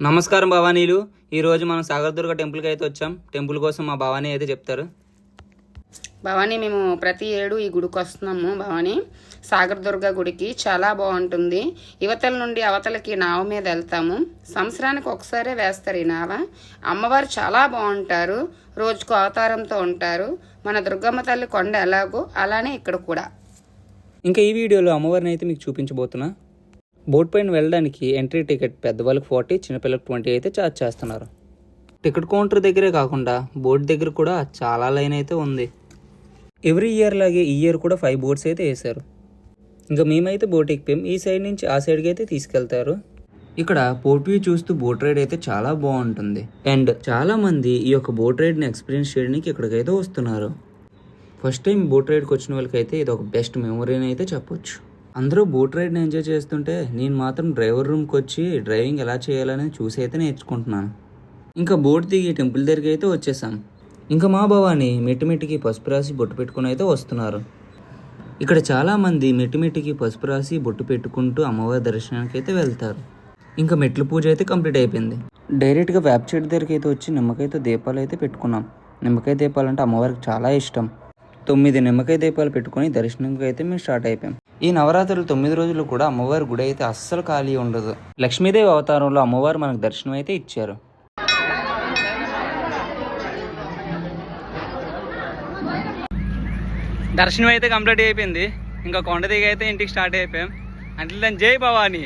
నమస్కారం భవానీలు. ఈరోజు మనం సాగరదుర్గ టెంపుల్కి అయితే వచ్చాం. టెంపుల్ కోసం మా భవానీ అయితే చెప్తారు. భవానీ మేము ప్రతి ఏడు ఈ గుడికి వస్తున్నాము. భవానీ సాగరదుర్గ గుడికి చాలా బాగుంటుంది. యువతల నుండి అవతలకి నావ మీద వెళ్తాము. సంవత్సరానికి ఒకసారే వేస్తారు ఈ నావ. అమ్మవారు చాలా బాగుంటారు. రోజుకు అవతారంతో ఉంటారు. మన దుర్గమ్మ తల్లి కొండ ఎలాగో అలానే ఇక్కడ కూడా. ఇంకా ఈ వీడియోలో అమ్మవారిని అయితే మీకు చూపించబోతున్నా. బోట్ పైన వెళ్ళడానికి ఎంట్రీ టికెట్ పెద్దవాళ్ళకి 40, చిన్నపిల్లలకు 20 అయితే ఛార్జ్ చేస్తున్నారు. టికెట్ కౌంటర్ దగ్గరే కాకుండా బోట్ దగ్గర కూడా చాలా లైన్ అయితే ఉంది. ఎవ్రీ ఇయర్ లాగే ఈ ఇయర్ కూడా 5 బోట్స్ అయితే వేశారు. ఇంకా మేమైతే బోట్ ఎక్కిపోయాం. ఈ సైడ్ నుంచి ఆ సైడ్కి అయితే తీసుకెళ్తారు. ఇక్కడ పోర్ట్ వ్యూ చూస్తూ బోట్ రైడ్ అయితే చాలా బాగుంటుంది. అండ్ చాలా మంది ఈ యొక్క బోట్ రైడ్ని ఎక్స్పీరియన్స్ చేయడానికి ఇక్కడికైతే వస్తున్నారు. ఫస్ట్ టైం బోట్ రైడ్కి వచ్చిన వాళ్ళకైతే ఇది ఒక బెస్ట్ మెమొరీ అని అయితే చెప్పొచ్చు. అందరూ బోట్ రైడ్ని ఎంజాయ్ చేస్తుంటే నేను మాత్రం డ్రైవర్ రూమ్కి వచ్చి డ్రైవింగ్ ఎలా చేయాలని చూసి అయితే నేర్చుకుంటున్నాను. ఇంకా బోట్ దిగి టెంపుల్ దగ్గరికి అయితే వచ్చేసాం. ఇంకా మా భవాని మెట్టికి పసుపు రాసి బొట్టు పెట్టుకుని అయితే వస్తున్నారు. ఇక్కడ చాలామంది మెట్టికి పసుపు రాసి బొట్టు పెట్టుకుంటూ అమ్మవారి దర్శనానికి అయితే వెళ్తారు. ఇంకా మెట్ల పూజ అయితే కంప్లీట్ అయిపోయింది. డైరెక్ట్గా వేప చెట్టు దగ్గరికి అయితే వచ్చి నిమ్మకాయతో దీపాలు అయితే పెట్టుకున్నాం. నిమ్మకాయ దీపాలు అంటే అమ్మవారికి చాలా ఇష్టం. 9 నిమ్మకాయ దీపాలు పెట్టుకొని దర్శనంకి అయితే మేము స్టార్ట్ అయిపోయాం. ఈ నవరాత్రులు 9 రోజులు కూడా అమ్మవారి గుడి అయితే అస్సలు ఖాళీ ఉండదు. లక్ష్మీదేవి అవతారంలో అమ్మవారు మనకు దర్శనం అయితే ఇచ్చారు. దర్శనం అయితే కంప్లీట్ అయిపోయింది. ఇంకా కొండ దిగి అయితే ఇంటికి స్టార్ట్ అయిపోయాం. అంటే జై భవానీ.